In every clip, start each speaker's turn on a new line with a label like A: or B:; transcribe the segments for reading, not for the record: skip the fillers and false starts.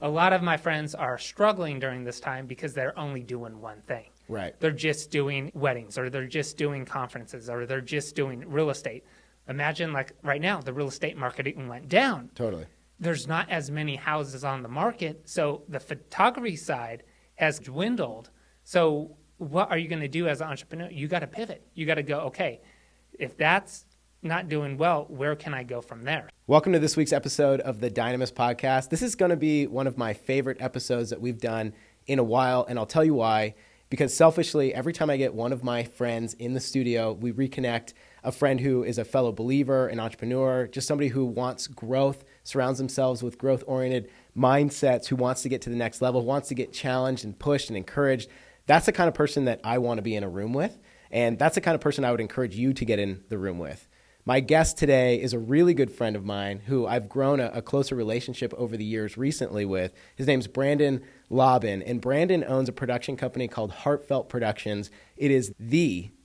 A: A lot of my friends are struggling during this time because they're only doing one thing.
B: Right.
A: They're just doing weddings, or they're just doing conferences, or they're just doing real estate. Imagine like right now, the real estate market went down.
B: Totally.
A: There's not as many houses on the market, so the photography side has dwindled. So what are you going to do as an entrepreneur? You got to pivot. You got to go, okay, if that's not doing well, where can I go from there?
B: Welcome to this week's episode of the Dynamis Podcast. This is going to be one of my favorite episodes that we've done in a while, and I'll tell you why. Because selfishly, every time I get one of my friends in the studio, we reconnect. A friend who is a fellow believer, an entrepreneur, just somebody who wants growth, surrounds themselves with growth-oriented mindsets, who wants to get to the next level, wants to get challenged and pushed and encouraged. That's the kind of person that I want to be in a room with, and that's the kind of person I would encourage you to get in the room with. My guest today is a really good friend of mine who I've grown a closer relationship over the years recently with. His name's Brandon Laubhan, and Brandon owns a production company called Heartfelt Productions. It is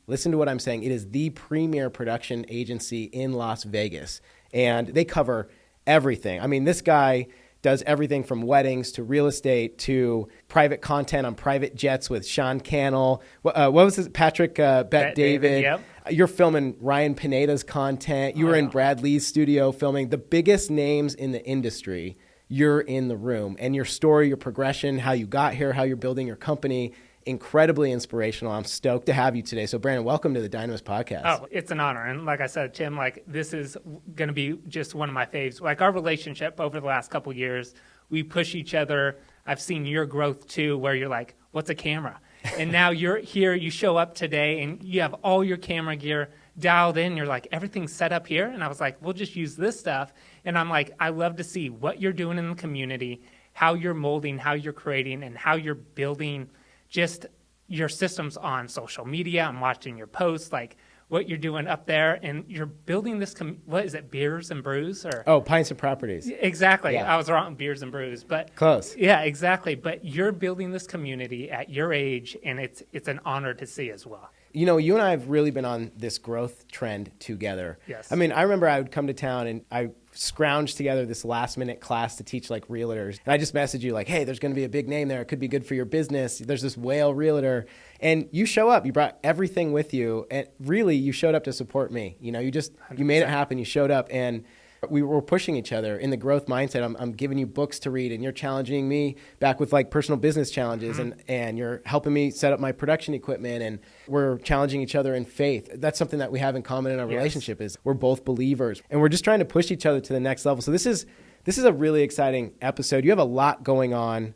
B: listen to what I'm saying, it is the premier production agency in Las Vegas, and they cover everything. I mean, this guy does everything from weddings to real estate to private content on private jets with Cannell. What was his? Patrick Bet David.
A: Yep.
B: You're filming Ryan Pineda's content. You were in Brad Lee's studio filming the biggest names in the industry. You're in the room, and your story, your progression, how you got here, how you're building your company, incredibly inspirational. I'm stoked to have you today. So Brandon, welcome to the Dynamis Podcast.
A: Oh, it's an honor. And like I said, Tim, like this is going to be just one of my faves. Like our relationship over the last couple of years, we push each other. I've seen your growth too, where you're like, what's a camera? And now you're here, you show up today and you have all your camera gear dialed in. You're like, everything's set up here. And I was like, we'll just use this stuff. And I'm like, I love to see what you're doing in the community, how you're molding, how you're creating, and how you're building just your systems on social media. I'm watching your posts, like what you're doing up there, and you're building this, what is it, Beers and Brews?
B: Pints and Properties.
A: Exactly.
B: Yeah.
A: I was wrong, Beers and Brews. But
B: close.
A: Yeah, exactly. But you're building this community at your age, and it's an honor to see as well.
B: You know, you and I have really been on this growth trend together.
A: Yes.
B: I mean, I remember I would come to town and I scrounged together this last-minute class to teach like realtors. And I just messaged you like, hey, there's going to be a big name there. It could be good for your business. There's this whale realtor. And you show up. You brought everything with you. And really, you showed up to support me. You know, you made it happen. You showed up. And we were pushing each other in the growth mindset. I'm giving you books to read, and you're challenging me back with like personal business challenges, and you're helping me set up my production equipment, and we're challenging each other in faith. That's something that we have in common in our relationship is we're both believers, and we're just trying to push each other to the next level. So this is a really exciting episode. You have a lot going on.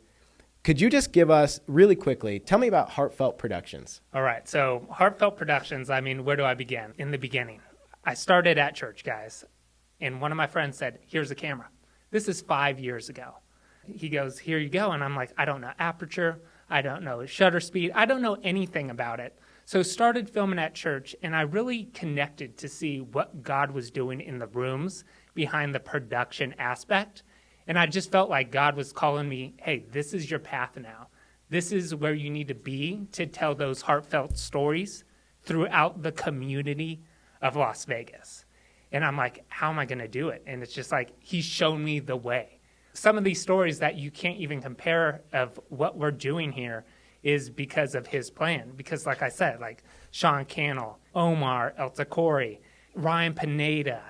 B: Could you just give us really quickly, tell me about Heartfelt Productions.
A: All right. So Heartfelt Productions, I mean, where do I begin? In the beginning, I started at church, guys. And one of my friends said, here's a camera. This is 5 years ago. He goes, here you go. And I'm like, I don't know aperture. I don't know shutter speed. I don't know anything about it. So started filming at church, and I really connected to see what God was doing in the rooms behind the production aspect. And I just felt like God was calling me, hey, this is your path now. This is where you need to be to tell those heartfelt stories throughout the community of Las Vegas. And I'm like, how am I going to do it? And it's just like, he's shown me the way. Some of these stories that you can't even compare of what we're doing here is because of his plan. Because like I said, like Cannell, Omar, El Tacori, Ryan Pineda,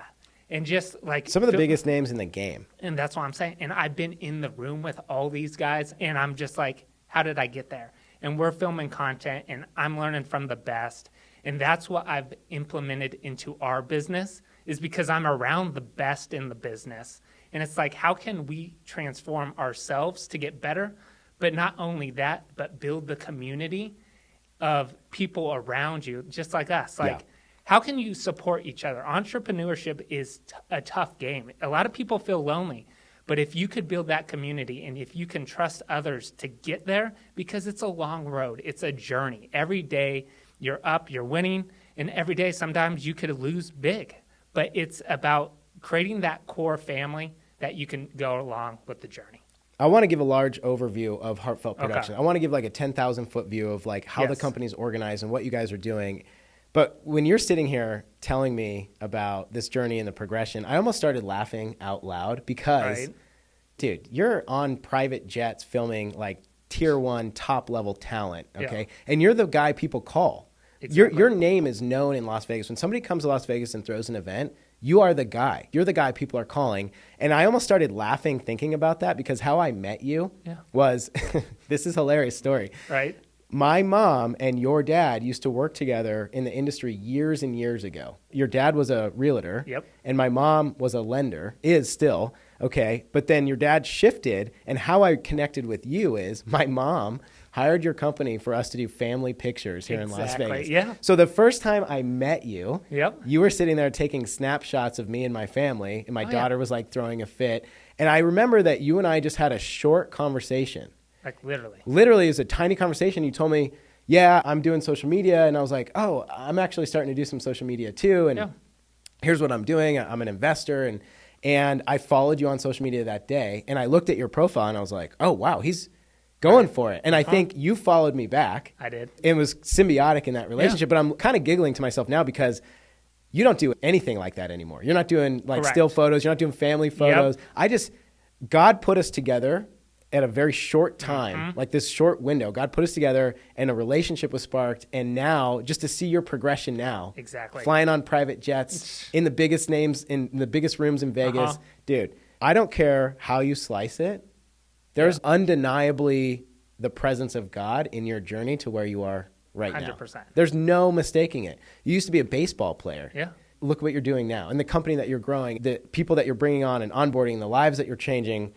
A: and just like
B: some of the biggest names in the game.
A: And that's what I'm saying. And I've been in the room with all these guys, and I'm just like, how did I get there? And we're filming content, and I'm learning from the best. And that's what I've implemented into our business, is because I'm around the best in the business. And it's like, how can we transform ourselves to get better? But not only that, but build the community of people around you, just like us. Like, how can you support each other? Entrepreneurship is a tough game. A lot of people feel lonely. But if you could build that community, and if you can trust others to get there, because it's a long road, it's a journey. Every day you're up, you're winning, and every day sometimes you could lose big. But it's about creating that core family that you can go along with the journey.
B: I want to give a large overview of Heartfelt Production.
A: Okay.
B: I want to give like a 10,000-foot view of like how the company's organized and what you guys are doing. But when you're sitting here telling me about this journey and the progression, I almost started laughing out loud because dude, you're on private jets filming like tier 1 top level talent, okay? Yeah. And you're the guy people call. Exactly. Your name is known in Las Vegas. When somebody comes to Las Vegas and throws an event, you are the guy. You're the guy people are calling. And I almost started laughing thinking about that because how I met you was, this is a hilarious story.
A: Right.
B: My mom and your dad used to work together in the industry years and years ago. Your dad was a realtor, and my mom was a lender, is still, okay? But then your dad shifted, and how I connected with you is my mom hired your company for us to do family pictures here in Las Vegas.
A: Yeah.
B: So the first time I met you, you were sitting there taking snapshots of me and my family, and my daughter was like throwing a fit. And I remember that you and I just had a short conversation.
A: Like literally.
B: Literally, it was a tiny conversation. You told me, yeah, I'm doing social media. And I was like, oh, I'm actually starting to do some social media too. And here's what I'm doing. I'm an investor. And I followed you on social media that day. And I looked at your profile and I was like, oh, wow, he's going for it. And I think you followed me back.
A: I did.
B: It was symbiotic in that relationship. But I'm kind of giggling to myself now because you don't do anything like that anymore. You're not doing like still photos. You're not doing family photos. God put us together at a very short time, like this short window. God put us together and a relationship was sparked. And now, just to see your progression now, flying on private jets, in the biggest names, in the biggest rooms in Vegas, dude, I don't care how you slice it. There's undeniably the presence of God in your journey to where you are right 100%. Now. There's no mistaking it. You used to be a baseball player.
A: Yeah.
B: Look what you're doing now. And the company that you're growing, the people that you're bringing on and onboarding, the lives that you're changing.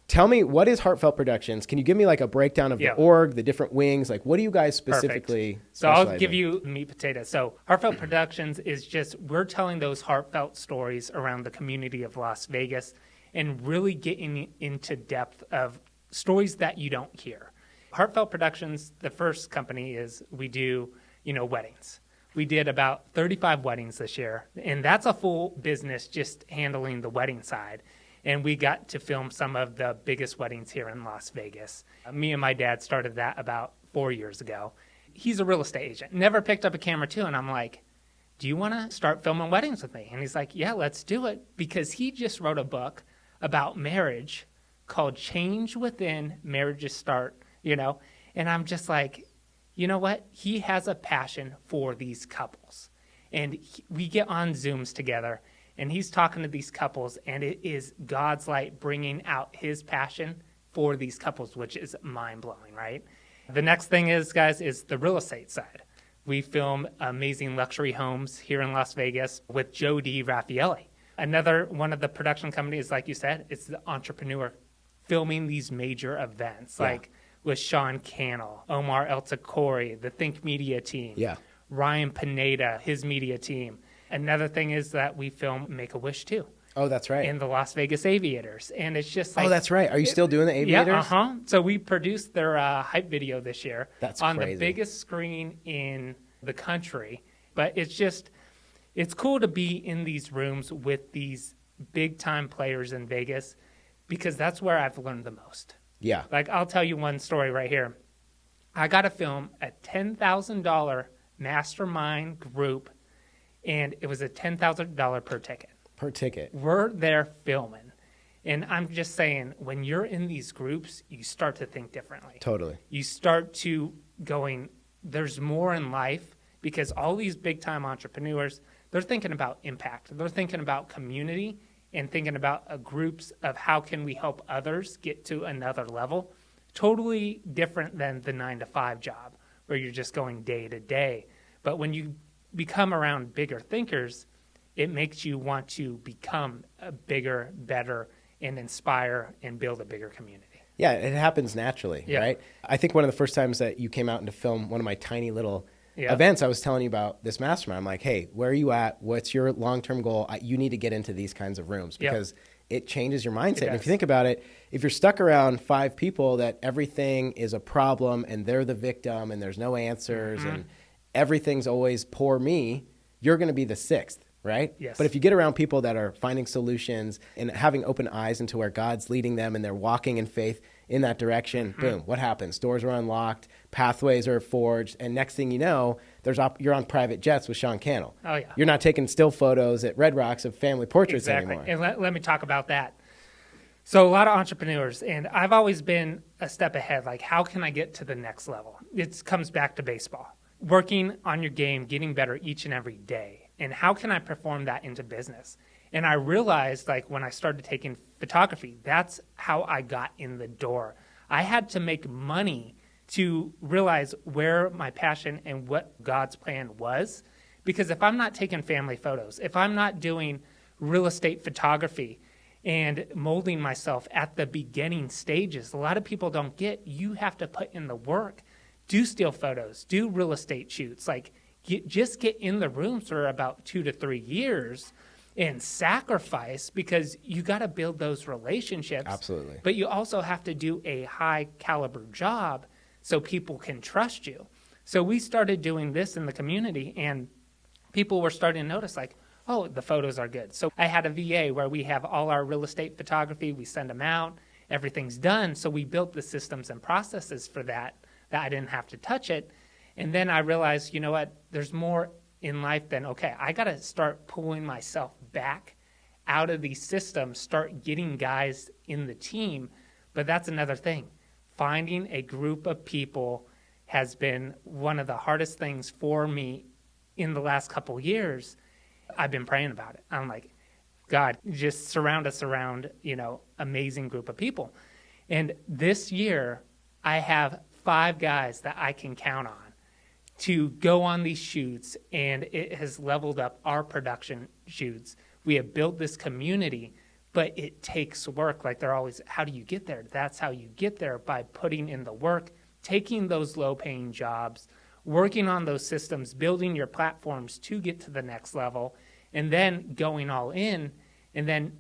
B: Tell me, what is Heartfelt Productions? Can you give me like a breakdown of the org, the different wings? Like, what do you guys specifically
A: So I'll give you meat potatoes. So Heartfelt Productions is just, we're telling those heartfelt stories around the community of Las Vegas and really getting into depth of stories that you don't hear. Heartfelt Productions, the first company is we do, weddings. We did about 35 weddings this year, and that's a full business just handling the wedding side. And we got to film some of the biggest weddings here in Las Vegas. Me and my dad started that about 4 years ago. He's a real estate agent. Never picked up a camera too. And I'm like, do you want to start filming weddings with me? And he's like, yeah, let's do it. Because he just wrote a book about marriage called Change Within, Marriages Start, And I'm just like, you know what? He has a passion for these couples. And we get on Zooms together. And he's talking to these couples, and it is God's light bringing out his passion for these couples, which is mind-blowing, right? The next thing is, guys, is the real estate side. We film amazing luxury homes here in Las Vegas with Joe D. Raffaelli. Another one of the production companies, like you said, it's the entrepreneur filming these major events, like with Sean Cannell, Omar El Takori, the Think Media team, Ryan Pineda, his media team. Another thing is that we film Make-A-Wish too.
B: Oh, that's right.
A: And the Las Vegas Aviators. And it's just like...
B: Oh, that's right. Are you still doing the Aviators?
A: Yeah, So we produced their hype video this year.
B: That's
A: on
B: crazy.
A: The biggest screen in the country. But it's cool to be in these rooms with these big-time players in Vegas because that's where I've learned the most.
B: Yeah.
A: Like, I'll tell you one story right here. I got to film a $10,000 mastermind group, and it was a $10,000 per ticket.
B: Per ticket.
A: We're there filming. And I'm just saying, when you're in these groups, you start to think differently.
B: Totally.
A: You start to going, there's more in life because all these big-time entrepreneurs, they're thinking about impact. They're thinking about community and thinking about groups of how can we help others get to another level. Totally different than the 9-to-5 job where you're just going day to day. But when you become around bigger thinkers, it makes you want to become a bigger, better, and inspire and build a bigger community.
B: Yeah, it happens naturally, right? I think one of the first times that you came out to film one of my tiny little events, I was telling you about this mastermind. I'm like, hey, where are you at? What's your long-term goal? You need to get into these kinds of rooms because it changes your mindset. And if you think about it, if you're stuck around 5 people that everything is a problem and they're the victim and there's no answers and everything's always poor me, you're going to be the 6th, right?
A: Yes.
B: But if you get around people that are finding solutions and having open eyes into where God's leading them and they're walking in faith in that direction, boom, what happens? Doors are unlocked, pathways are forged, and next thing you know, you're on private jets with Sean Cannell.
A: Oh, yeah.
B: You're not taking still photos at Red Rocks of family portraits anymore.
A: And let me talk about that. So a lot of entrepreneurs, and I've always been a step ahead. Like, how can I get to the next level? It comes back to baseball. Working on your game, getting better each and every day. And how can I perform that into business? And I realized, like, when I started taking photography, that's how I got in the door. I had to make money to realize where my passion and what God's plan was. Because if I'm not taking family photos, if I'm not doing real estate photography and molding myself at the beginning stages, a lot of people don't get, you have to put in the work, do still photos, do real estate shoots, like just get in the rooms for about 2 to 3 years and sacrifice, because you got to build those relationships.
B: Absolutely.
A: But you also have to do a high caliber job so people can trust you. So we started doing this in the community, and people were starting to notice, like, oh, the photos are good. So I had a VA where we have all our real estate photography. We send them out. Everything's done. So we built the systems and processes for that I didn't have to touch it. And then I realized, you know what, there's more in life than, okay, I got to start pulling myself back out of these systems, start getting guys in the team. But that's another thing. Finding a group of people has been one of the hardest things for me in the last couple of years. I've been praying about it. I'm like, God, just surround us around, amazing group of people. And this year, I have 5 guys that I can count on to go on these shoots, and it has leveled up our production shoots. We have built this community, but it takes work. Like, they're always, how do you get there? That's how you get there, by putting in the work, taking those low-paying jobs, working on those systems, building your platforms to get to the next level, and then going all in. And then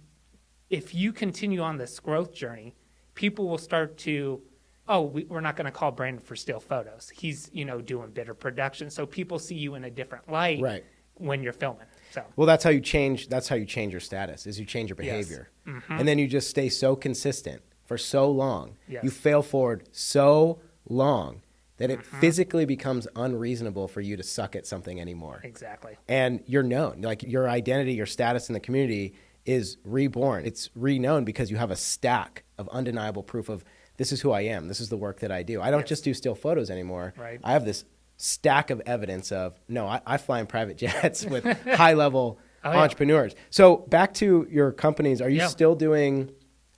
A: if you continue on this growth journey, people will start to, we're not going to call Brandon for still photos. He's, doing better production. So people see you in a different light, right, when you're filming. So,
B: well, that's how you change your status, is you change your behavior. Yes. Mm-hmm. And then you just stay so consistent for so long. Yes. You fail forward so long that it physically becomes unreasonable for you to suck at something anymore.
A: Exactly.
B: And you're known. Like, your identity, your status in the community is reborn. It's reknown because you have a stack of undeniable proof of, this is who I am. This is the work that I do. I don't just do still photos anymore.
A: Right.
B: I have this stack of evidence of, I fly in private jets with high-level entrepreneurs. So back to your companies, are you still doing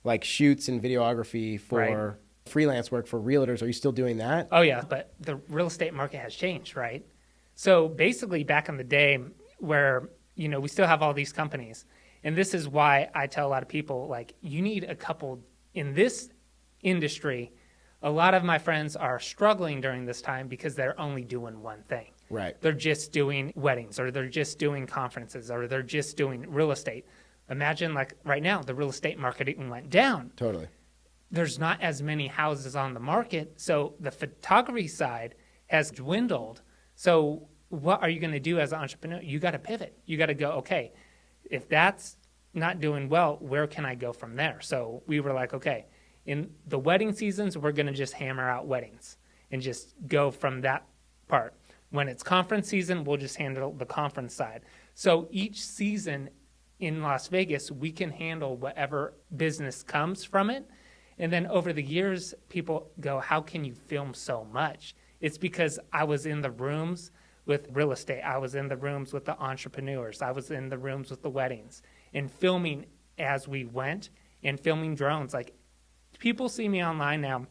B: like shoots and videography for freelance work for realtors? Are you still doing that?
A: Oh, yeah, but the real estate market has changed, right? So basically back in the day where, we still have all these companies, and this is why I tell a lot of people, like, you need a couple in this industry. A lot of my friends are struggling during this time because they're only doing one thing.
B: Right.
A: They're just doing weddings, or they're just doing conferences, or they're just doing real estate. Imagine, like, right now, the real estate market went down.
B: Totally.
A: There's not as many houses on the market, so the photography side has dwindled. So what are you going to do as an entrepreneur? You got to pivot. You got to go, okay, if that's not doing well, where can I go from there? So we were like, okay, in the wedding seasons, we're going to just hammer out weddings and just go from that part. When it's conference season, we'll just handle the conference side. So each season in Las Vegas, we can handle whatever business comes from it. And then over the years, people go, how can you film so much? It's because I was in the rooms with real estate. I was in the rooms with the entrepreneurs. I was in the rooms with the weddings and filming as we went, and filming drones. Like, people see me online now,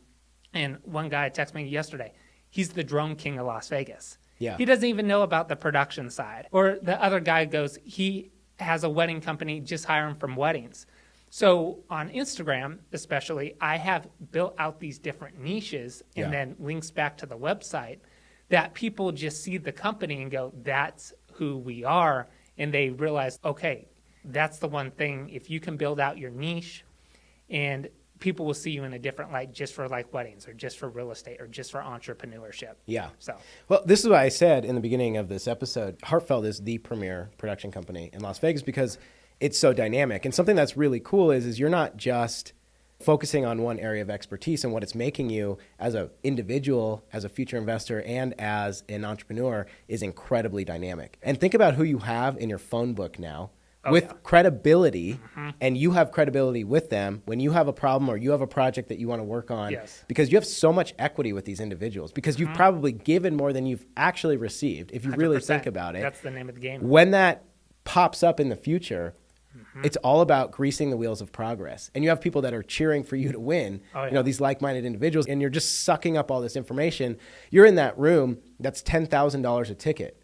A: and one guy texted me yesterday. He's the drone king of Las Vegas.
B: Yeah.
A: He doesn't even know about the production side. Or the other guy goes, he has a wedding company, just hire him from weddings. So on Instagram, especially, I have built out these different niches and then links back to the website that people just see the company and go, that's who we are. And they realize, okay, that's the one thing. If you can build out your niche, and people will see you in a different light just for like weddings, or just for real estate, or just for entrepreneurship.
B: Yeah.
A: So,
B: well, this is what I said in the beginning of this episode. Heartfelt is the premier production company in Las Vegas because it's so dynamic. And something that's really cool is you're not just focusing on one area of expertise, and what it's making you as an individual, as a future investor, and as an entrepreneur is incredibly dynamic. And think about who you have in your phone book now with credibility, and you have credibility with them when you have a problem or you have a project that you want to work on, because you have so much equity with these individuals, because you've probably given more than you've actually received, if you really think about it.
A: That's the name of the game.
B: When that pops up in the future, it's all about greasing the wheels of progress. And you have people that are cheering for you to win, these like-minded individuals, and you're just sucking up all this information. You're in that room, that's $10,000 a ticket.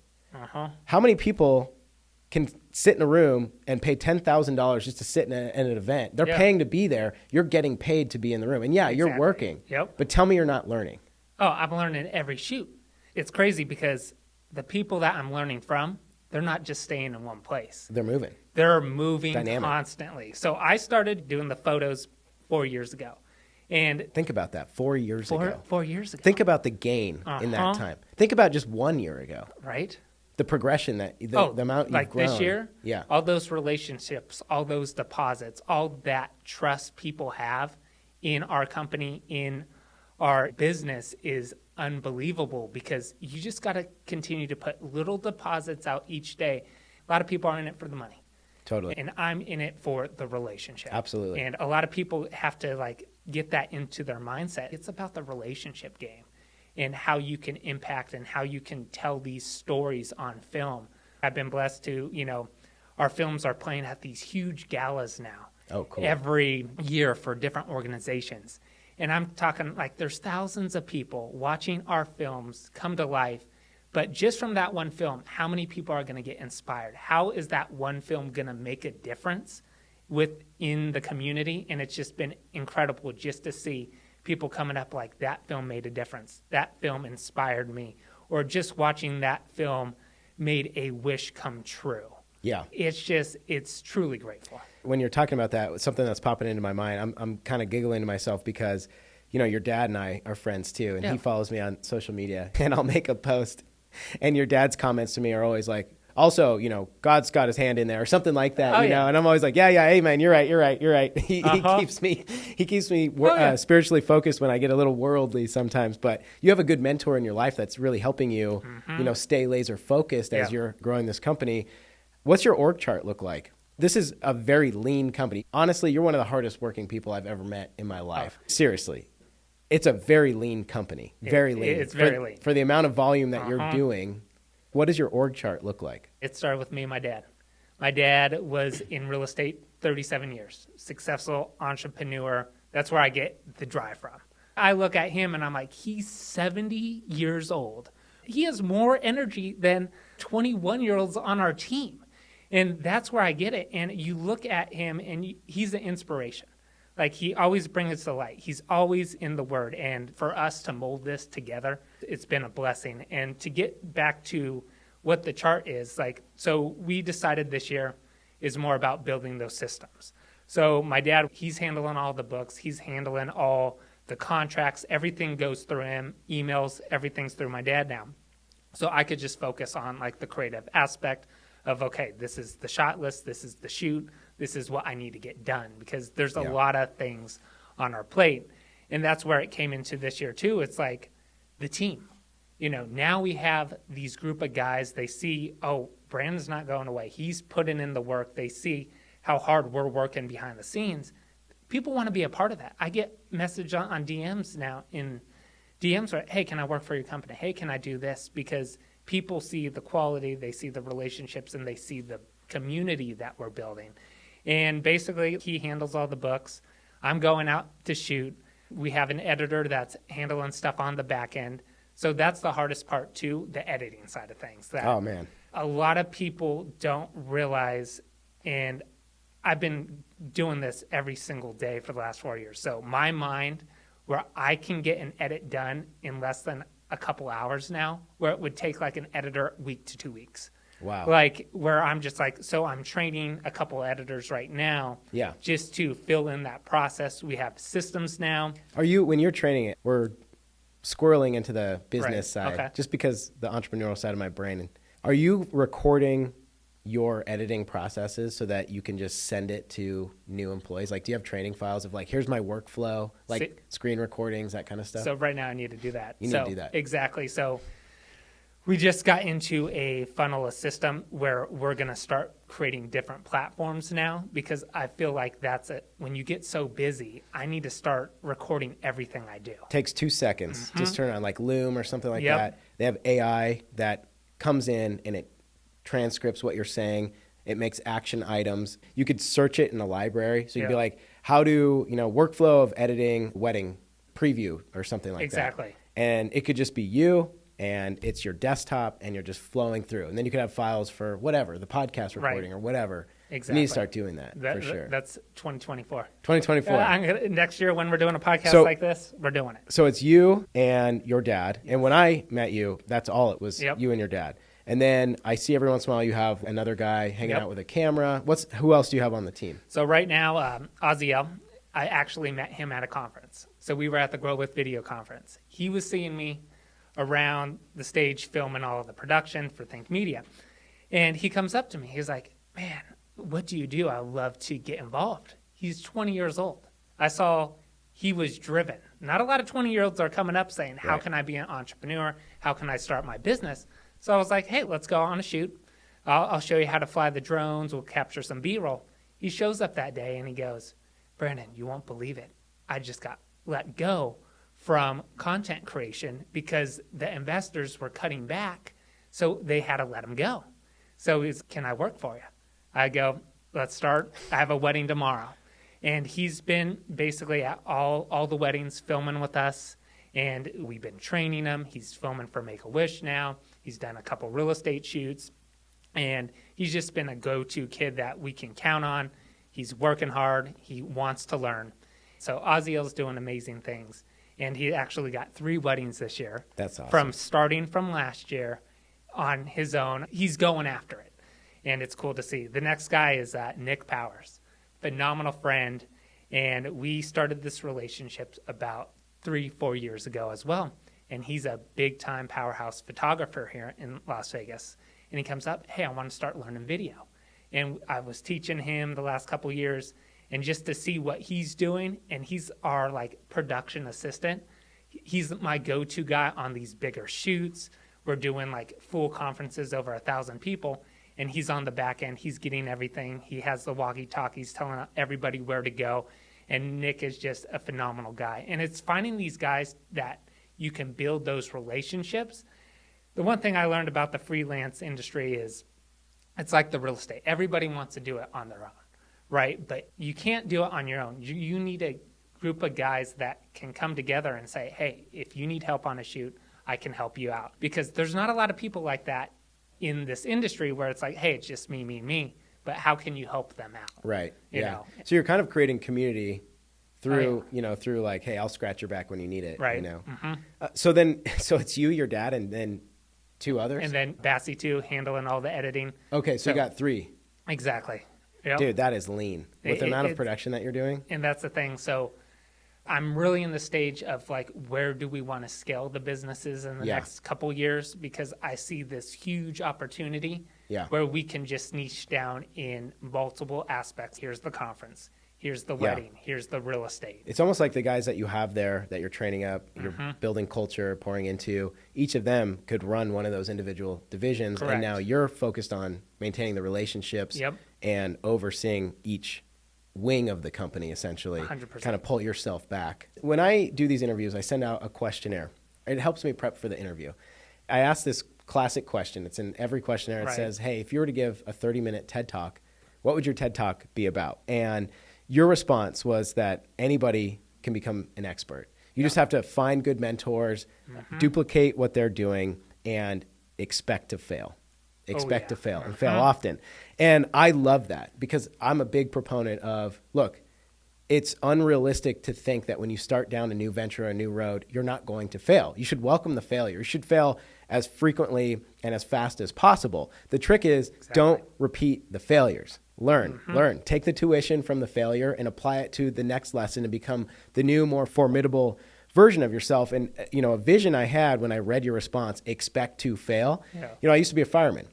B: How many people can sit in a room and pay $10,000 just to sit in an event? They're paying to be there. You're getting paid to be in the room. And you're working. But tell me you're not learning.
A: Oh, I'm learning every shoot. It's crazy because the people that I'm learning from, they're not just staying in one place.
B: They're moving.
A: They're moving
B: Dynamic.
A: Constantly. So I started doing the photos 4 years ago. And
B: think about that, 4 years ago.
A: 4 years ago.
B: Think about the gain in that time. Think about just 1 year ago.
A: Right.
B: The progression, the amount you've grown.
A: This year, all those relationships, all those deposits, all that trust people have in our company, in our business is unbelievable, because you just got to continue to put little deposits out each day. A lot of people are in it for the money.
B: Totally.
A: And I'm in it for the relationship.
B: Absolutely.
A: And a lot of people have to get that into their mindset. It's about the relationship game and how you can impact and how you can tell these stories on film. I've been blessed to, our films are playing at these huge galas now.
B: Oh, cool.
A: Every year for different organizations. And I'm talking there's thousands of people watching our films come to life. But just from that one film, how many people are going to get inspired? How is that one film going to make a difference within the community? And it's just been incredible just to see people coming up that film made a difference. That film inspired me. Or just watching that film made a wish come true.
B: Yeah.
A: It's truly grateful.
B: When you're talking about that, something that's popping into my mind, I'm kind of giggling to myself because, your dad and I are friends too, and he follows me on social media, and I'll make a post, and your dad's comments to me are always like, also, God's got his hand in there or something like that, and I'm always like, hey man, you're right. He keeps me spiritually focused when I get a little worldly sometimes, but you have a good mentor in your life that's really helping you, stay laser focused as you're growing this company. What's your org chart look like? This is a very lean company. Honestly, you're one of the hardest working people I've ever met in my life. Seriously. It's a very lean company. Very lean.
A: It's very lean.
B: For the amount of volume that you're doing, what does your org chart look like?
A: It started with me and my dad. My dad was in real estate 37 years. Successful entrepreneur. That's where I get the drive from. I look at him and I'm like, he's 70 years old. He has more energy than 21-year-olds on our team. And that's where I get it. And you look at him and he's an inspiration. He always brings us to light. He's always in the Word. And for us to mold this together, it's been a blessing. And to get back to what the chart is, so we decided this year is more about building those systems. So my dad, he's handling all the books. He's handling all the contracts. Everything goes through him. Emails, everything's through my dad now. So I could just focus on the creative aspect of, okay, this is the shot list, this is the shoot, this is what I need to get done, because there's a lot of things on our plate. And that's where it came into this year too. It's the team. Now we have these group of guys, they see, oh, Brandon's not going away. He's putting in the work. They see how hard we're working behind the scenes. People want to be a part of that. I get message on DMs now in DMs where, hey, can I work for your company? Hey, can I do this? Because people see the quality, they see the relationships, and they see the community that we're building. And basically, he handles all the books. I'm going out to shoot. We have an editor that's handling stuff on the back end. So that's the hardest part, too, the editing side of things.
B: Oh, man.
A: A lot of people don't realize, and I've been doing this every single day for the last 4 years. So my mind, where I can get an edit done in less than a couple hours now, where it would take an editor week to 2 weeks.
B: Wow.
A: Where I'm just so I'm training a couple editors right now just to fill in that process. We have systems now.
B: When you're training it, we're squirreling into the business side, just because the entrepreneurial side of my brain. Are you recording your editing processes so that you can just send it to new employees? Do you have training files of here's my workflow, screen recordings, that kind of stuff?
A: So right now I need to do that.
B: You need to do that.
A: Exactly. So We just got into a funnel system where we're going to start creating different platforms now, because I feel like that's it. When you get so busy, I need to start recording everything I do.
B: Takes 2 seconds. Just turn on like Loom or something like that. They have AI that comes in and it transcripts what you're saying. It makes action items. You could search it in a library. So you'd be like, how do, workflow of editing wedding preview or something like that.
A: Exactly.
B: And it could just be you, and it's your desktop, and you're just flowing through. And then you could have files for whatever, the podcast recording or whatever.
A: Exactly.
B: You need to start doing that for sure.
A: That's 2024.
B: 2024.
A: Next year when we're doing a podcast like this, we're doing it.
B: So it's you and your dad. And when I met you, that's all it was, you and your dad. And then I see every once in a while you have another guy hanging out with a camera. Who else do you have on the team?
A: So right now, Oziel, I actually met him at a conference. So we were at the Grow With Video conference. He was seeing me around the stage filming all of the production for Think Media. And he comes up to me. He's like, man, what do you do? I love to get involved. He's 20 years old. I saw he was driven. Not a lot of 20-year-olds are coming up saying, how can I be an entrepreneur? How can I start my business? So I was like, hey, let's go on a shoot. I'll show you how to fly the drones. We'll capture some B-roll. He shows up that day and he goes, Brandon, you won't believe it. I just got let go from content creation because the investors were cutting back, so they had to let him go. So he's, can I work for you? I go, let's start. I have a wedding tomorrow. And he's been basically at all the weddings filming with us, and we've been training him. He's filming for Make-A-Wish now. He's done a couple real estate shoots, and he's just been a go-to kid that we can count on. He's working hard. He wants to learn. So Oziel's doing amazing things. And he actually got 3 weddings this year.
B: That's awesome.
A: From starting from last year on his own. He's going after it. And it's cool to see. The next guy is Nick Powers. Phenomenal friend. And we started this relationship about 3-4 years ago as well. And he's a big-time powerhouse photographer here in Las Vegas. And he comes up, hey, I want to start learning video. And I was teaching him the last couple years. And just to see what he's doing, and he's our production assistant. He's my go-to guy on these bigger shoots. We're doing full conferences over 1,000 people, and he's on the back end. He's getting everything. He has the walkie-talkies telling everybody where to go. And Nick is just a phenomenal guy. And it's finding these guys that you can build those relationships. The one thing I learned about the freelance industry is it's like the real estate. Everybody wants to do it on their own. Right, but you can't do it on your own. You need a group of guys that can come together and say, hey, if you need help on a shoot, I can help you out. Because there's not a lot of people like that in this industry where it's like, hey, it's just me. But how can you help them out?
B: Right,
A: you know?
B: So you're kind of creating community through, through hey, I'll scratch your back when you need it.
A: Right.
B: So it's you, your dad, and then 2 others?
A: And then Bassie, too, handling all the editing.
B: Okay, so you got 3.
A: Exactly. Yep.
B: Dude, that is lean. With the amount of production that you're doing.
A: And that's the thing. So I'm really in the stage of where do we want to scale the businesses in the next couple years? Because I see this huge opportunity where we can just niche down in multiple aspects. Here's the conference. Here's the wedding. Here's the real estate.
B: It's almost like the guys that you have there that you're training up, you're building culture, pouring into. Each of them could run one of those individual divisions.
A: Correct.
B: And now you're focused on maintaining the relationships and overseeing each wing of the company, essentially.
A: 100%.
B: Kind of pull yourself back. When I do these interviews, I send out a questionnaire. It helps me prep for the interview. I ask this classic question. It's in every questionnaire. It says, hey, if you were to give a 30-minute TED Talk, what would your TED Talk be about? And your response was that anybody can become an expert. You just have to find good mentors, duplicate what they're doing, and expect to fail. Expect to fail and fail often. And I love that because I'm a big proponent of, look, it's unrealistic to think that when you start down a new venture or a new road, you're not going to fail. You should welcome the failure. You should fail as frequently and as fast as possible. The trick is don't repeat the failures. Learn. Take the tuition from the failure and apply it to the next lesson and become the new, more formidable version of yourself. And, a vision I had when I read your response, expect to fail. I used to be a fireman.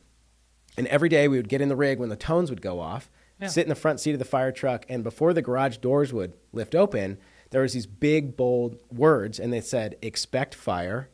B: And every day we would get in the rig when the tones would go off, sit in the front seat of the fire truck, and before the garage doors would lift open, there was these big, bold words, and they said, expect fire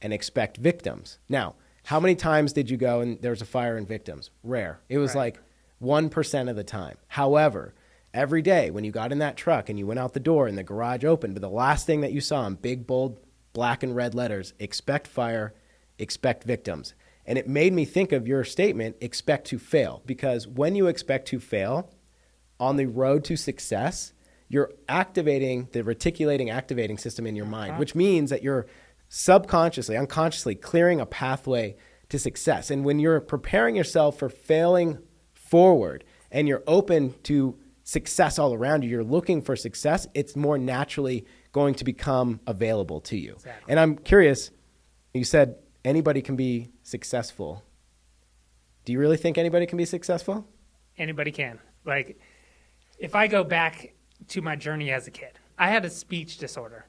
B: and expect victims. Now, How many times did you go and there was a fire and victims? Rare. It was
A: Right.
B: like 1% of the time. However, every day when you got in that truck and you went out the door and the garage opened, but the last thing that you saw in big, bold, black and red letters, expect fire, expect victims. And it made me think of your statement, expect to fail. Because when you expect to fail on the road to success, you're activating the reticulating activating system in your mind, which means that you're subconsciously, unconsciously clearing a pathway to success. And when you're preparing yourself for failing forward and you're open to success all around you, you're looking for success, it's more naturally going to become available to you.
A: Exactly.
B: And I'm curious, you said anybody can be successful. Do you really think anybody can be successful?
A: Anybody can. Like, if I go back to my journey as a kid, I had a speech disorder.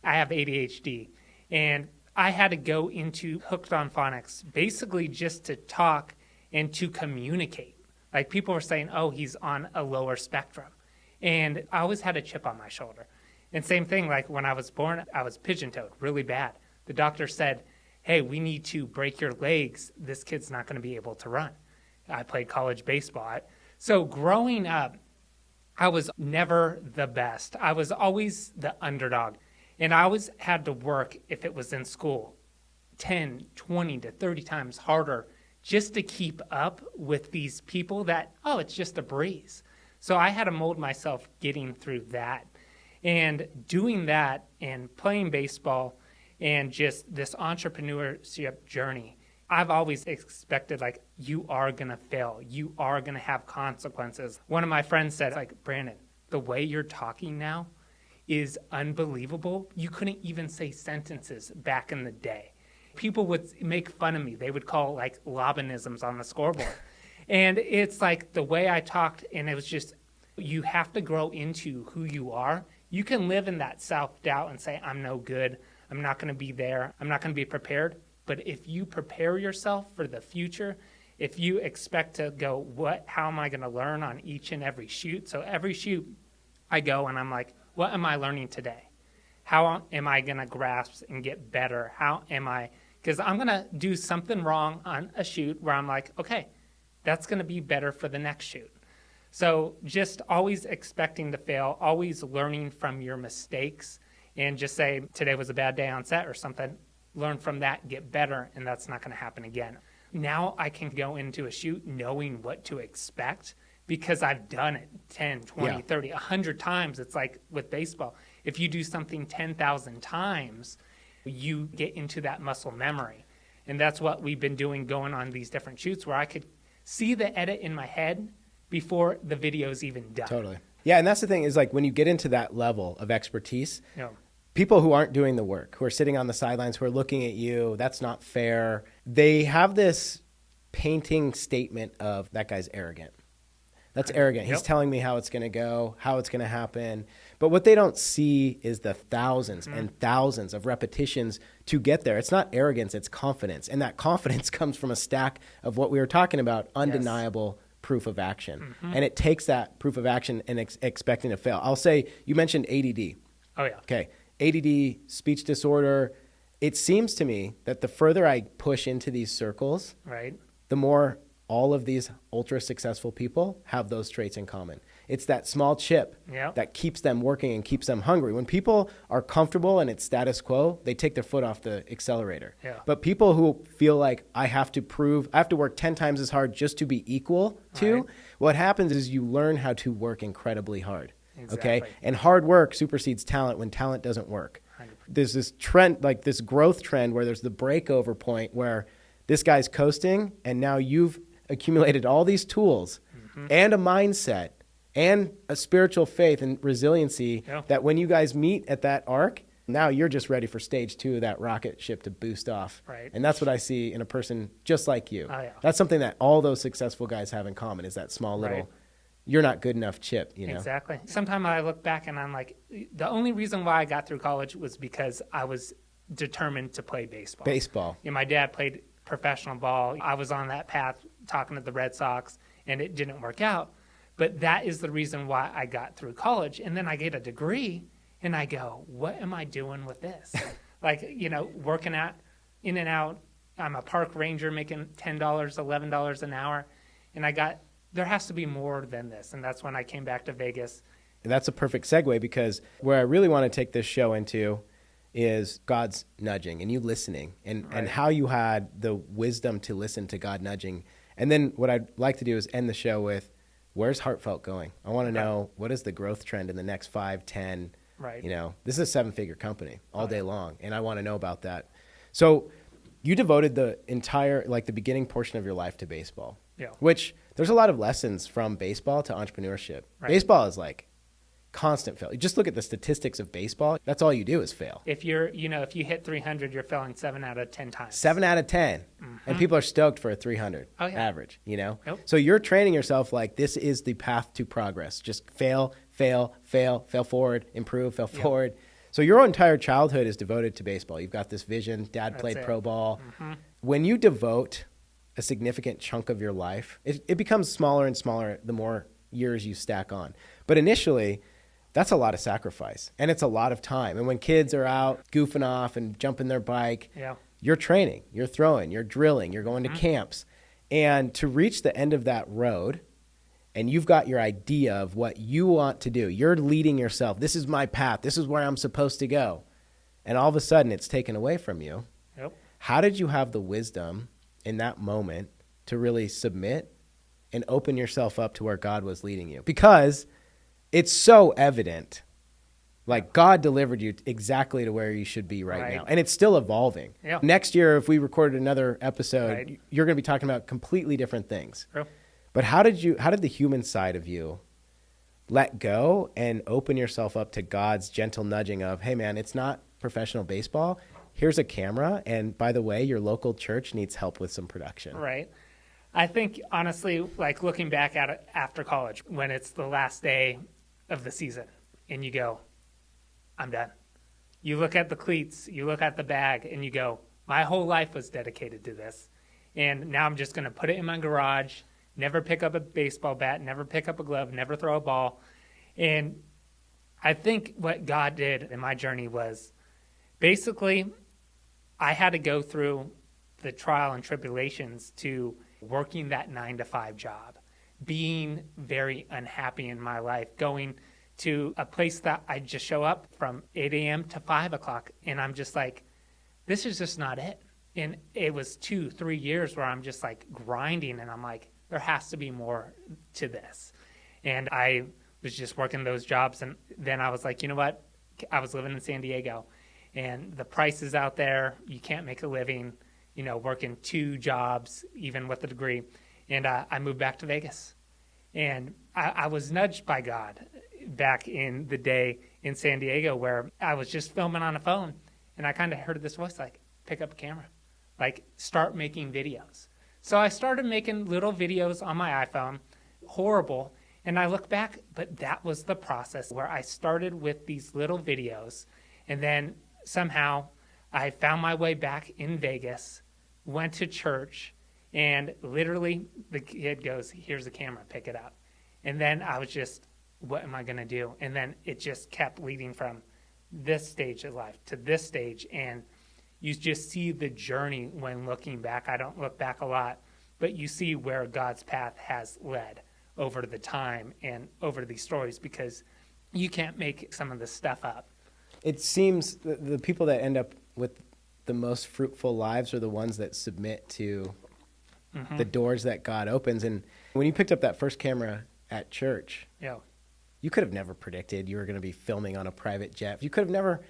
A: I have ADHD. And I had to go into Hooked on Phonics basically just to talk and to communicate. Like, people were saying, oh, he's on a lower spectrum. And I always had a chip on my shoulder. And same thing, like when I was born, I was pigeon-toed really bad. The doctor said, hey, we need to break your legs. This kid's not going to be able to run. I played college baseball. So growing up, I was never the best. I was always the underdog. And I always had to work, if it was in school, 10, 20 to 30 times harder just to keep up with these people that, oh, it's just a breeze. So I had to mold myself getting through that. And doing that and playing baseball and just this entrepreneurship journey, I've always expected, like, you are going to fail. You are going to have consequences. One of my friends said, like, Brandon, the way you're talking now is unbelievable. You couldn't even say sentences back in the day. People would make fun of me. They would call, like, Laubhanisms on the scoreboard. And it's like the way I talked, and it was just, you have to grow into who you are. You can live in that self-doubt and say, I'm no good. I'm not going to be there. I'm not going to be prepared. But if you prepare yourself for the future, if you expect to go, how am I going to learn on each and every shoot? So every shoot I go and I'm like, what am I learning today? How am I going to grasp and get better? How am I? Because I'm going to do something wrong on a shoot where I'm like, okay, that's going to be better for the next shoot. So just always expecting to fail, always learning from your mistakes, and just say, today was a bad day on set or something. Learn from that, get better, and that's not going to happen again. Now I can go into a shoot knowing what to expect because I've done it 10, 20, 30, 100 times. It's like with baseball. If you do something 10,000 times, you get into that muscle memory. And that's what we've been doing going on these different shoots where I could see the edit in my head before the video's even done.
B: Totally. Yeah, and that's the thing is, like, when you get into that level of expertise,
A: Yeah.
B: people who aren't doing the work, who are sitting on the sidelines, who are looking at you, that's not fair. They have this painting statement of, that guy's arrogant. That's arrogant.
A: Yep.
B: He's telling me how it's going to go, how it's going to happen. But what they don't see is the thousands and thousands of repetitions to get there. It's not arrogance, it's confidence. And that confidence comes from a stack of what we were talking about, undeniable proof of action. And it takes that proof of action and expecting to fail. I'll say, you mentioned ADD.
A: Oh, yeah.
B: Okay. ADD, speech disorder. It seems to me that the further I push into these circles,
A: Right.
B: the more all of these ultra successful people have those traits in common. It's that small chip that keeps them working and keeps them hungry. When people are comfortable and it's status quo, they take their foot off the accelerator. Yeah. But people who feel like I have to work 10 times as hard just to be equal to, what happens is you learn how to work incredibly hard. Exactly. Okay? And hard work supersedes talent when talent doesn't work. 100%. There's this trend, like this growth trend, where there's the breakover point where this guy's coasting and now you've accumulated all these tools and a mindset and a spiritual faith and resiliency that when you guys meet at that arc, now you're just ready for stage 2 of that rocket ship to boost off. Right. And that's what I see in a person just like you. Oh, yeah. That's something that all those successful guys have in common, is that small little, you're not good enough chip, you know?
A: Exactly. Sometimes I look back and I'm like, the only reason why I got through college was because I was determined to play baseball. Baseball. And my dad played professional ball. I was on that path talking to the Red Sox, and it didn't work out. But that is the reason why I got through college. And then I get a degree, and I go, what am I doing with this? Like, you know, working out in and out I'm a park ranger making $10, $11 an hour. And there has to be more than this. And that's when I came back to Vegas.
B: And that's a perfect segue, because where I really want to take this show into is God's nudging and you listening, and how you had the wisdom to listen to God nudging. And then what I'd like to do is end the show with, where's Heartfelt going? I want to know, what is the growth trend in the next 5, 10,
A: Right.
B: This is a 7-figure company all day long, and I want to know about that. So you devoted the entire, the beginning portion of your life to baseball, which there's a lot of lessons from baseball to entrepreneurship. Right. Baseball is constant failure. Just look at the statistics of baseball. That's all you do is fail.
A: If if you hit 300, you're failing 7 out of 10 times.
B: 7 out of 10. Mm-hmm. And people are stoked for a 300 average,
A: Yep.
B: So you're training yourself this is the path to progress. Just fail forward, improve, fail forward. So your entire childhood is devoted to baseball. You've got this vision. Dad played pro ball. Mm-hmm. When you devote a significant chunk of your life, it becomes smaller and smaller the more years you stack on. But initially, that's a lot of sacrifice, and it's a lot of time. And when kids are out goofing off and jumping their bike, you're training, you're throwing, you're drilling, you're going to camps. And to reach the end of that road, and you've got your idea of what you want to do, you're leading yourself. This is my path. This is where I'm supposed to go. And all of a sudden, it's taken away from you.
A: Yep.
B: How did you have the wisdom in that moment to really submit and open yourself up to where God was leading you? Because it's so evident. God delivered you exactly to where you should be right now. And it's still evolving.
A: Yeah.
B: Next year, if we recorded another episode, you're going to be talking about completely different things.
A: True.
B: But how did the human side of you let go and open yourself up to God's gentle nudging of, hey, man, it's not professional baseball. Here's a camera. And by the way, your local church needs help with some production.
A: Right. I think, honestly, looking back at it after college, when it's the last day of the season and you go, I'm done. You look at the cleats, you look at the bag, and you go, my whole life was dedicated to this. And now I'm just going to put it in my garage, never pick up a baseball bat, never pick up a glove, never throw a ball. And I think what God did in my journey was basically I had to go through the trial and tribulations to working that 9-to-5 job, being very unhappy in my life, going to a place that I just show up from 8 a.m. to 5 o'clock, and I'm just this is just not it. And it was 2-3 years where I'm just grinding, and I'm there has to be more to this. And I was just working those jobs, and then I was you know what? I was living in San Diego, and the prices out there, you can't make a living, working 2 jobs, even with a degree. And I moved back to Vegas. And I was nudged by God back in the day in San Diego where I was just filming on a phone. And I kind of heard this voice pick up a camera, start making videos. So I started making little videos on my iPhone, horrible. And I look back, but that was the process where I started with these little videos. And then somehow I found my way back in Vegas, went to church, and literally the kid goes, here's the camera, pick it up. And then I was just, what am I going to do? And then it just kept leading from this stage of life to this stage. And you just see the journey when looking back. I don't look back a lot, but you see where God's path has led over the time and over these stories, because you can't make some of this stuff up.
B: It seems the people that end up with the most fruitful lives are the ones that submit to the doors that God opens. And when you picked up that first camera at church, you could have never predicted you were going to be filming on a private jet. You could have never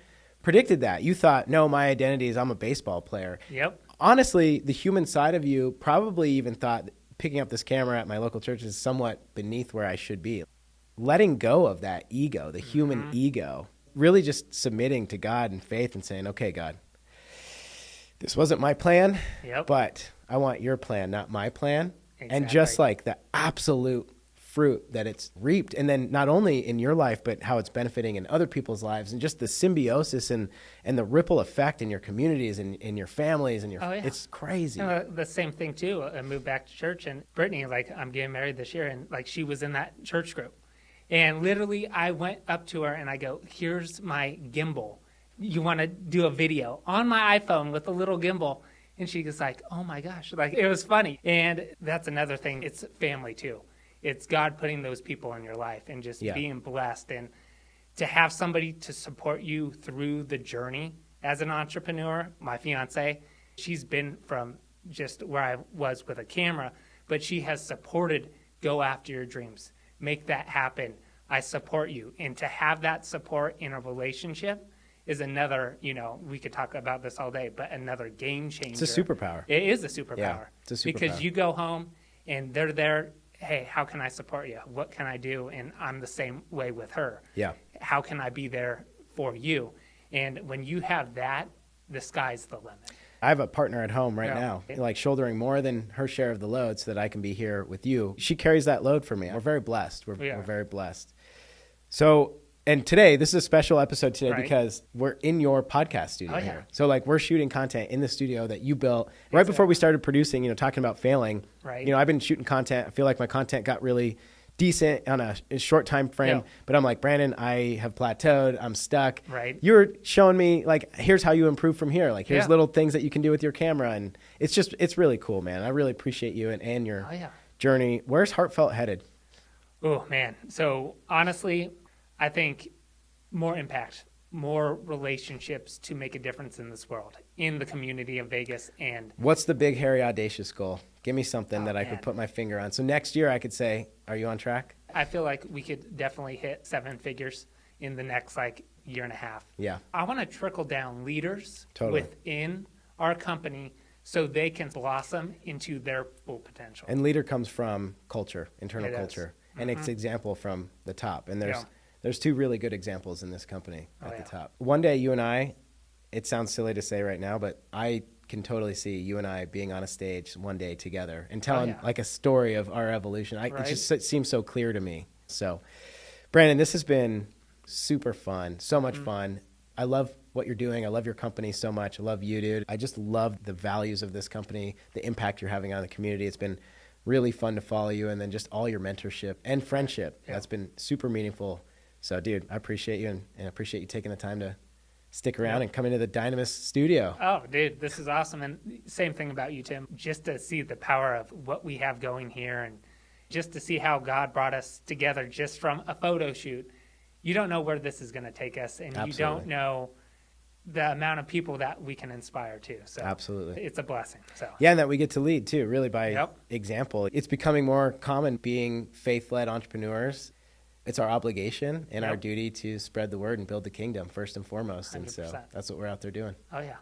B: predicted that. You thought, no, my identity is I'm a baseball player.
A: Yep.
B: Honestly, the human side of you probably even thought picking up this camera at my local church is somewhat beneath where I should be. Letting go of that ego, the human ego, really just submitting to God in faith and saying, okay, God, this wasn't my plan, but I want your plan, not my plan. Exactly. And just the absolute fruit that it's reaped, and then not only in your life, but how it's benefiting in other people's lives, and just the symbiosis and the ripple effect in your communities and in your families and your it's crazy.
A: The same thing too. I moved back to church, and Brittany, I'm getting married this year, and she was in that church group. And literally I went up to her and I go, here's my gimbal. You want to do a video on my iPhone with a little gimbal? And she was like, oh my gosh, like it was funny. And that's another thing. It's family too. It's God putting those people in your life and just being blessed. And to have somebody to support you through the journey as an entrepreneur. My fiance, she's been from just where I was with a camera, but she has supported, go after your dreams, make that happen. I support you. And to have that support in a relationship is another, we could talk about this all day, but another game changer.
B: It's a superpower.
A: It is a superpower.
B: Yeah, it's a superpower.
A: Because you go home and they're there, hey, how can I support you? What can I do? And I'm the same way with her.
B: Yeah.
A: How can I be there for you? And when you have that, the sky's the limit.
B: I have a partner at home right now, like shouldering more than her share of the load so that I can be here with you. She carries that load for me. We're very blessed. We're very blessed. So, and today, this is a special episode today because we're in your podcast studio here. So like we're shooting content in the studio that you built right before we started producing, talking about failing.
A: Right.
B: I've been shooting content. I feel like my content got really decent on a short time frame, but I'm like, Brandon, I have plateaued. I'm stuck.
A: Right.
B: You're showing me like, here's how you improve from here. Like here's little things that you can do with your camera. And it's really cool, man. I really appreciate you and your journey. Where's Heartfelt headed?
A: Oh man. So honestly, I think more impact, more relationships to make a difference in this world, in the community of Vegas. And
B: what's the big, hairy, audacious goal? Give me something that I could put my finger on. So next year I could say, are you on track?
A: I feel like we could definitely hit 7 figures in the next year and a half.
B: Yeah.
A: I want to trickle down leaders within our company so they can blossom into their full potential.
B: And leader comes from culture, internal culture. And it's example from the top. And there's 2 really good examples in this company at the top. One day you and I, it sounds silly to say right now, but I can totally see you and I being on a stage one day together and telling like a story of our evolution. It seems so clear to me. So, Brandon, this has been super fun, so much fun. I love what you're doing. I love your company so much. I love you, dude. I just love the values of this company, the impact you're having on the community. It's been really fun to follow you, and then just all your mentorship and friendship. That's been super meaningful. So, dude, I appreciate you, and I appreciate you taking the time to stick around and come into the Dynamis studio.
A: Oh, dude, this is awesome. And same thing about you, Tim. Just to see the power of what we have going here and just to see how God brought us together just from a photo shoot. You don't know where this is going to take us, and you don't know the amount of people that we can inspire too. So
B: absolutely,
A: it's a blessing. So
B: yeah, and that we get to lead too, really by example. It's becoming more common being faith-led entrepreneurs. It's our obligation and our duty to spread the word and build the kingdom first and foremost. 100%. And so that's what we're out there doing.
A: Oh, yeah.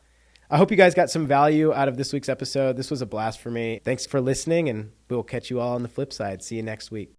B: I hope you guys got some value out of this week's episode. This was a blast for me. Thanks for listening, and we'll catch you all on the flip side. See you next week.